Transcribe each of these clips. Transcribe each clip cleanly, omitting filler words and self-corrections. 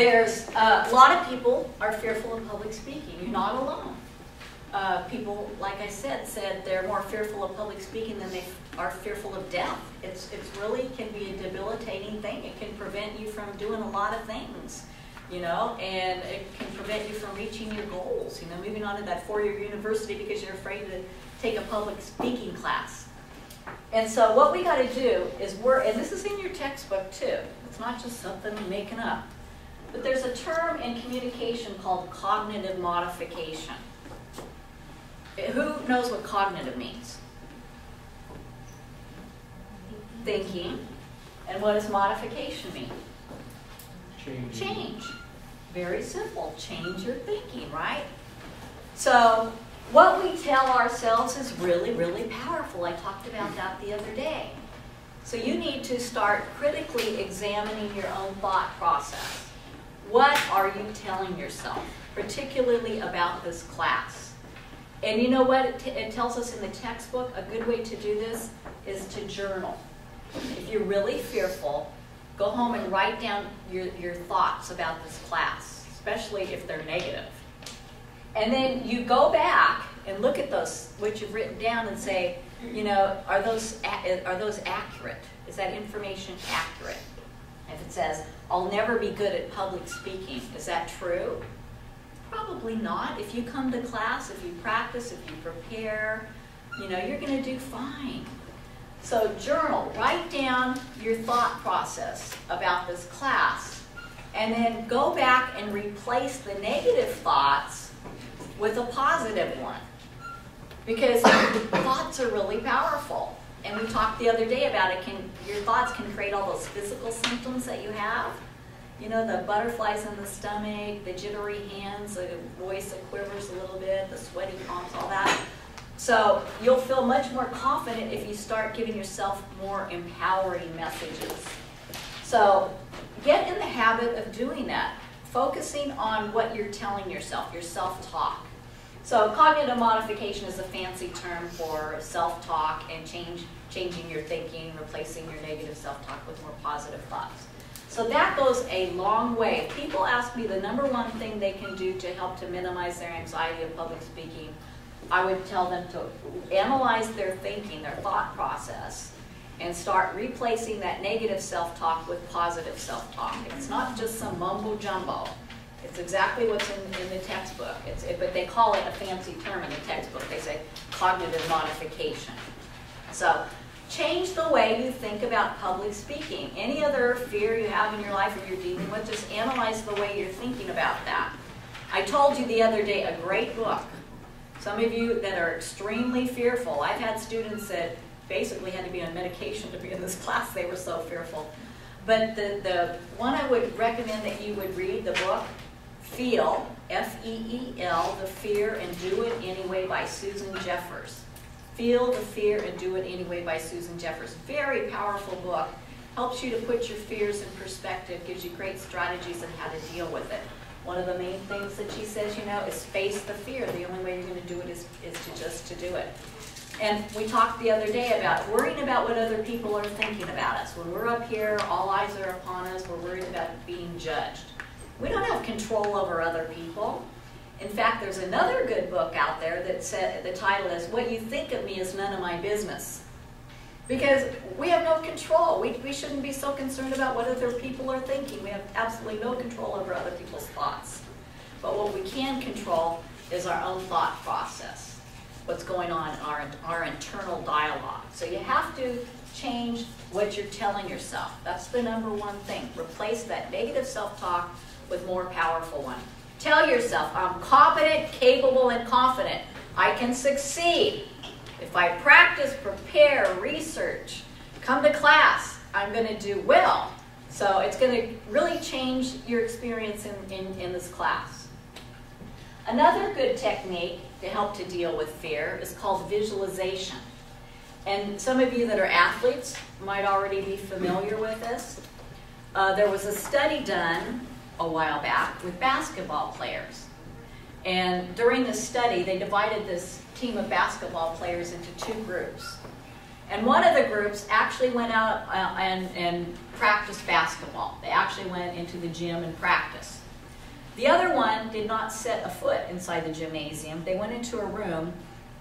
there's a lot of people are fearful of public speaking. You're not alone. People, like I said they're more fearful of public speaking than they are fearful of death. It's really can be a debilitating thing. It can prevent you from doing a lot of things, you know, and it can prevent you from reaching your goals, you know, moving on to that four-year university because you're afraid to take a public speaking class. And so what we got to do is and this is in your textbook too. It's not just something I'm making up. But there's a term in communication called cognitive modification. Who knows what cognitive means? Thinking. And what does modification mean? Change. Very simple. Change your thinking, right? So what we tell ourselves is really, really powerful. I talked about that the other day. So you need to start critically examining your own thought process. What are you telling yourself, particularly about this class? And you know what it tells us in the textbook? A good way to do this is to journal. If you're really fearful, go home and write down your thoughts about this class, especially if they're negative. And then you go back and look at those, what you've written down, and say, you know, are those accurate? Is that information accurate? If it says, I'll never be good at public speaking, is that true? Probably not. If you come to class, if you practice, if you prepare, you know, you're going to do fine. So journal, write down your thought process about this class, and then go back and replace the negative thoughts with a positive one. Because thoughts are really powerful. And we talked the other day about it. Your thoughts can create all those physical symptoms that you have. You know, the butterflies in the stomach, the jittery hands, the voice that quivers a little bit, the sweaty palms, all that. So you'll feel much more confident if you start giving yourself more empowering messages. So get in the habit of doing that, focusing on what you're telling yourself, your self-talk. So cognitive modification is a fancy term for self-talk and changing your thinking, replacing your negative self-talk with more positive thoughts. So that goes a long way. People ask me the #1 thing they can do to help to minimize their anxiety of public speaking. I would tell them to analyze their thinking, their thought process, and start replacing that negative self-talk with positive self-talk. It's not just some mumbo-jumbo. It's exactly what's in the textbook. But they call it a fancy term in the textbook. They say cognitive modification. So change the way you think about public speaking. Any other fear you have in your life or you're dealing with, just analyze the way you're thinking about that. I told you the other day, a great book. Some of you that are extremely fearful, I've had students that basically had to be on medication to be in this class. They were so fearful. But the one I would recommend that you would read, the book, Feel, F-E-E-L, The Fear and Do It Anyway by Susan Jeffers. Feel the Fear and Do It Anyway by Susan Jeffers. Very powerful book. Helps you to put your fears in perspective, gives you great strategies on how to deal with it. One of the main things that she says, you know, is face the fear. The only way you're going to do it is to do it. And we talked the other day about worrying about what other people are thinking about us. When we're up here, all eyes are upon us, we're worried about being judged. We don't have control over other people. In fact, there's another good book out there that said, the title is, What You Think of Me Is None of My Business. Because we have no control. We shouldn't be so concerned about what other people are thinking. We have absolutely no control over other people's thoughts. But what we can control is our own thought process, what's going on in our internal dialogue. So you have to change what you're telling yourself. That's the #1 thing. Replace that negative self-talk with more powerful one. Tell yourself, I'm competent, capable, and confident. I can succeed. If I practice, prepare, research, come to class, I'm going to do well. So it's going to really change your experience in this class. Another good technique to help to deal with fear is called visualization. And some of you that are athletes might already be familiar with this. There was a study done a while back with basketball players. And during this study, they divided this team of basketball players into 2 groups. And one of the groups actually went out and practiced basketball. They actually went into the gym and practiced. The other one did not set a foot inside the gymnasium. They went into a room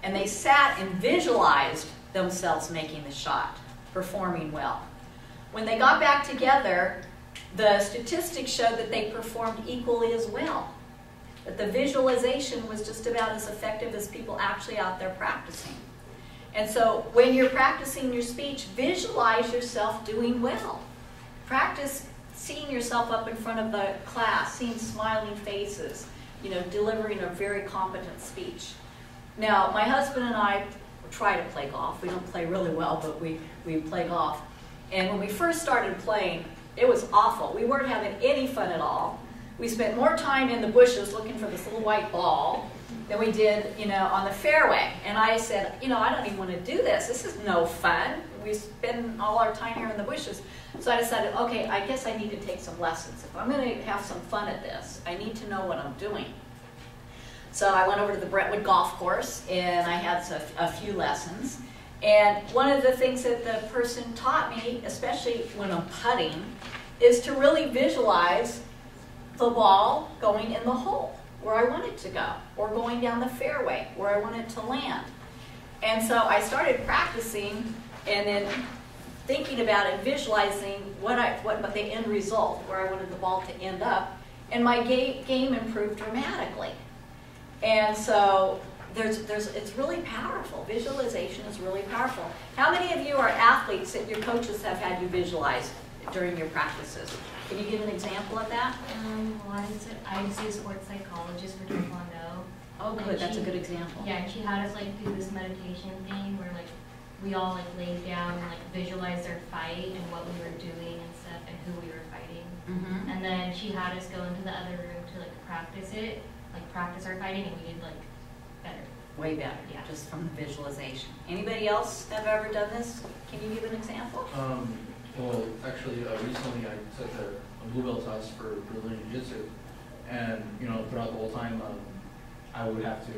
and they sat and visualized themselves making the shot, performing well. When they got back together, the statistics showed that they performed equally as well. That the visualization was just about as effective as people actually out there practicing. And so when you're practicing your speech, visualize yourself doing well. Practice seeing yourself up in front of the class, seeing smiling faces, delivering a very competent speech. Now, my husband and I try to play golf. We don't play really well, but we play golf. And when we first started playing, it was awful. We weren't having any fun at all. We spent more time in the bushes looking for this little white ball than we did, on the fairway. And I said, I don't even want to do this. This is no fun. We spend all our time here in the bushes. So I decided, okay, I guess I need to take some lessons. If I'm going to have some fun at this, I need to know what I'm doing. So I went over to the Brentwood Golf Course, and I had a few lessons. And one of the things that the person taught me, especially when I'm putting, is to really visualize the ball going in the hole where I want it to go, or going down the fairway where I want it to land. And so I started practicing and then thinking about it, visualizing what the end result, where I wanted the ball to end up, and my game improved dramatically. And so it's really powerful. Visualization is really powerful. How many of you are athletes that your coaches have had you visualize during your practices? Can you give an example of that? Well, I was a sports psychologist for Taekwondo. Oh, good. That's a good example. Yeah, and she had us do this meditation thing where we all laid down and visualized our fight and what we were doing and stuff and who we were fighting. Mm-hmm. And then she had us go into the other room to practice it, practice our fighting, and we did better. Way better. Yeah. Just from the visualization. Anybody else have ever done this? Can you give an example? Well, actually, recently I took a blue belt test for Brazilian Jiu-Jitsu, and throughout the whole time, I would have to,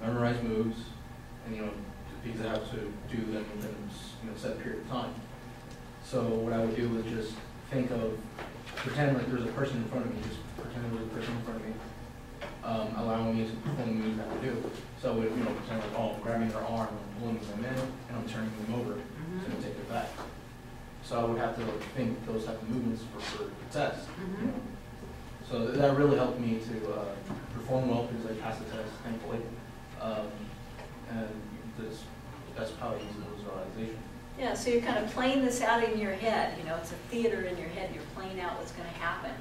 memorize moves, and because I have to do them within a set period of time. So what I would do was just pretend like there's a person in front of me, just pretend there was a person in front of me, allowing me to perform the moves that I do. So I would, pretend I'm grabbing their arm, I'm pulling them in, and I'm turning them over to take it back. So I would have to think those type of movements for the test. So that really helped me to perform well because I passed the test, thankfully. And that's how I use the visualization. Yeah, so you're kind of playing this out in your head. It's a theater in your head. You're playing out what's going to happen.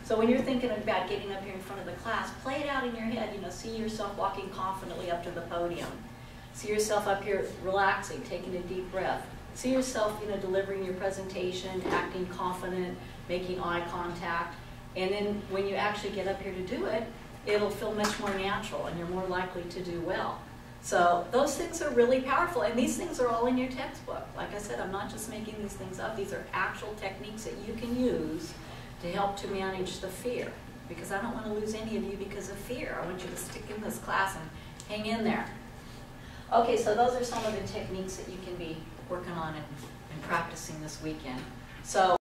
So when you're thinking about getting up here in front of the class, play it out in your head. See yourself walking confidently up to the podium. See yourself up here relaxing, taking a deep breath. See yourself, delivering your presentation, acting confident, making eye contact. And then when you actually get up here to do it, it'll feel much more natural and you're more likely to do well. So those things are really powerful, and these things are all in your textbook. Like I said, I'm not just making these things up. These are actual techniques that you can use to help to manage the fear, because I don't want to lose any of you because of fear. I want you to stick in this class and hang in there. Okay, so those are some of the techniques that you can be working on and practicing this weekend. So